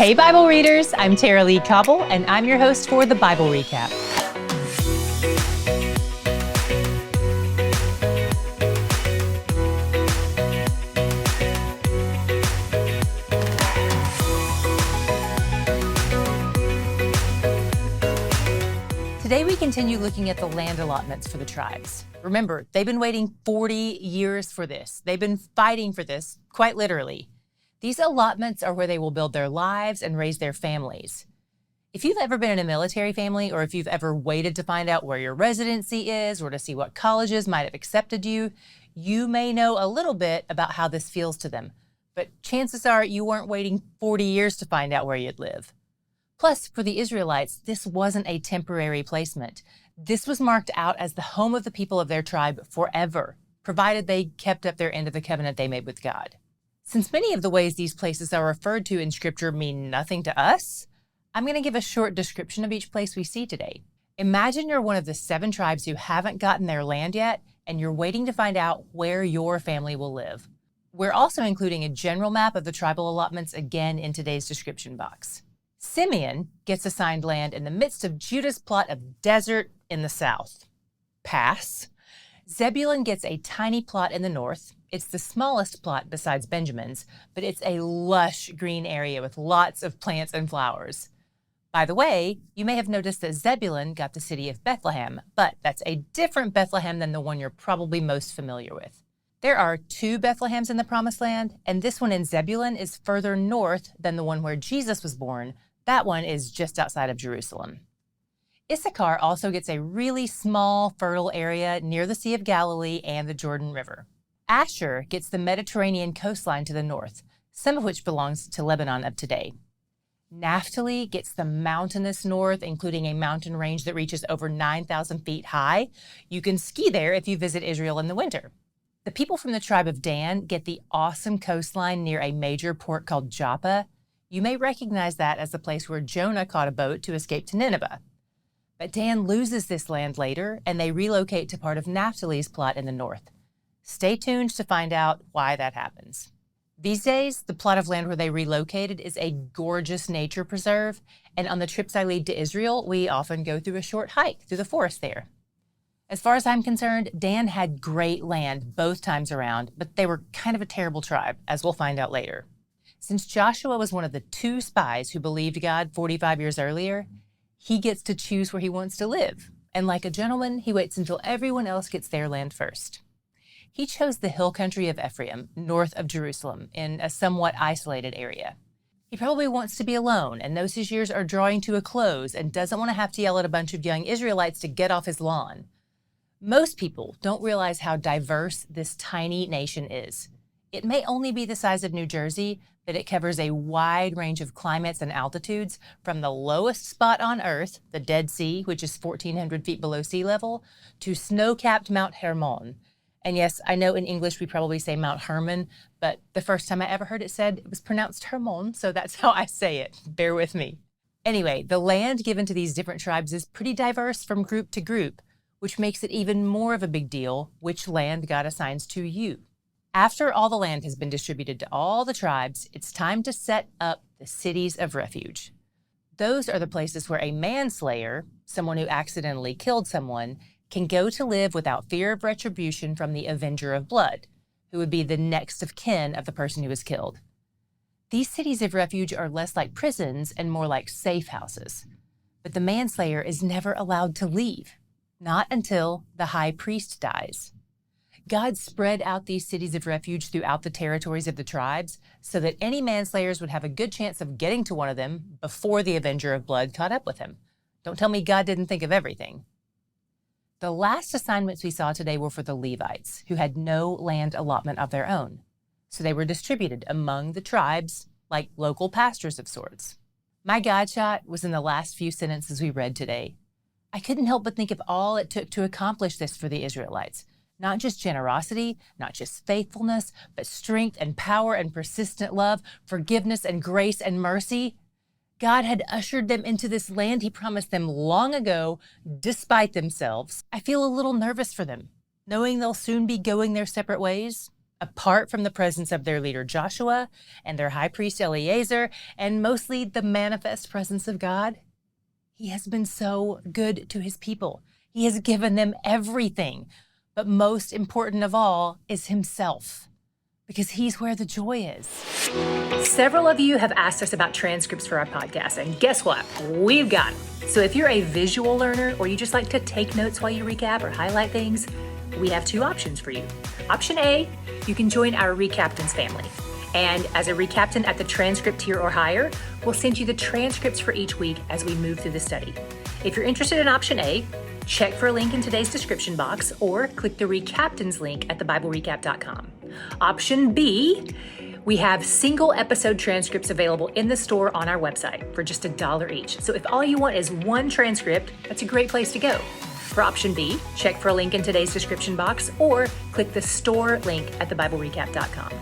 Hey Bible readers, I'm Tara Lee Cobble, and I'm your host for the Bible Recap. Today we continue looking at the land allotments for the tribes. Remember, they've been waiting 40 years for this. They've been fighting for this, quite literally. These allotments are where they will build their lives and raise their families. If you've ever been in a military family, or if you've ever waited to find out where your residency is or to see what colleges might have accepted you, you may know a little bit about how this feels to them. But chances are you weren't waiting 40 years to find out where you'd live. Plus, for the Israelites, this wasn't a temporary placement. This was marked out as the home of the people of their tribe forever, provided they kept up their end of the covenant they made with God. Since many of the ways these places are referred to in Scripture mean nothing to us, I'm going to give a short description of each place we see today. Imagine you're one of the 7 tribes who haven't gotten their land yet, and you're waiting to find out where your family will live. We're also including a general map of the tribal allotments again in today's description box. Simeon gets assigned land in the midst of Judah's plot of desert in the south. Pass. Zebulun gets a tiny plot in the north. It's the smallest plot besides Benjamin's, but it's a lush green area with lots of plants and flowers. By the way, you may have noticed that Zebulun got the city of Bethlehem, but that's a different Bethlehem than the one you're probably most familiar with. There are 2 Bethlehems in the Promised Land, and this one in Zebulun is further north than the one where Jesus was born. That one is just outside of Jerusalem. Issachar also gets a really small, fertile area near the Sea of Galilee and the Jordan River. Asher gets the Mediterranean coastline to the north, some of which belongs to Lebanon of today. Naphtali gets the mountainous north, including a mountain range that reaches over 9,000 feet high. You can ski there if you visit Israel in the winter. The people from the tribe of Dan get the awesome coastline near a major port called Joppa. You may recognize that as the place where Jonah caught a boat to escape to Nineveh. But Dan loses this land later, and they relocate to part of Naphtali's plot in the north. Stay tuned to find out why that happens. These days, the plot of land where they relocated is a gorgeous nature preserve, and on the trips I lead to Israel, we often go through a short hike through the forest there. As far as I'm concerned, Dan had great land both times around, but they were kind of a terrible tribe, as we'll find out later. Since Joshua was one of the 2 spies who believed God 45 years earlier, he gets to choose where he wants to live. And like a gentleman, he waits until everyone else gets their land first. He chose the hill country of Ephraim, north of Jerusalem, in a somewhat isolated area. He probably wants to be alone and knows his years are drawing to a close and doesn't want to have to yell at a bunch of young Israelites to get off his lawn. Most people don't realize how diverse this tiny nation is. It may only be the size of New Jersey, but it covers a wide range of climates and altitudes, from the lowest spot on Earth, the Dead Sea, which is 1,400 feet below sea level, to snow-capped Mount Hermon. And yes, I know in English we probably say Mount Hermon, but the first time I ever heard it said, it was pronounced Hermon, so that's how I say it. Bear with me. Anyway, the land given to these different tribes is pretty diverse from group to group, which makes it even more of a big deal which land God assigns to you. After all the land has been distributed to all the tribes, it's time to set up the cities of refuge. Those are the places where a manslayer, someone who accidentally killed someone, can go to live without fear of retribution from the avenger of blood, who would be the next of kin of the person who was killed. These cities of refuge are less like prisons and more like safe houses. But the manslayer is never allowed to leave, not until the high priest dies. God spread out these cities of refuge throughout the territories of the tribes so that any manslayers would have a good chance of getting to one of them before the avenger of blood caught up with him. Don't tell me God didn't think of everything. The last assignments we saw today were for the Levites, who had no land allotment of their own. So they were distributed among the tribes like local pastors of sorts. My God shot was in the last few sentences we read today. I couldn't help but think of all it took to accomplish this for the Israelites. Not just generosity, not just faithfulness, but strength and power and persistent love, forgiveness and grace and mercy. God had ushered them into this land he promised them long ago, despite themselves. I feel a little nervous for them, knowing they'll soon be going their separate ways. apart from the presence of their leader Joshua and their high priest Eleazar, and mostly the manifest presence of God, he has been so good to his people. He has given them everything. But most important of all is himself, because he's where the joy is. Several of you have asked us about transcripts for our podcast, and guess what? We've got them. So if you're a visual learner or you just like to take notes while you recap or highlight things, we have two options for you. Option A, you can join our RECAPtains family. And as a RECAPtain at the transcript tier or higher, we'll send you the transcripts for each week as we move through the study. If you're interested in option A, check for a link in today's description box or click the RECAPtains link at thebiblerecap.com. Option B, we have single episode transcripts available in the store on our website for just $1 each. So if all you want is one transcript, that's a great place to go. For option B, check for a link in today's description box or click the store link at thebiblerecap.com.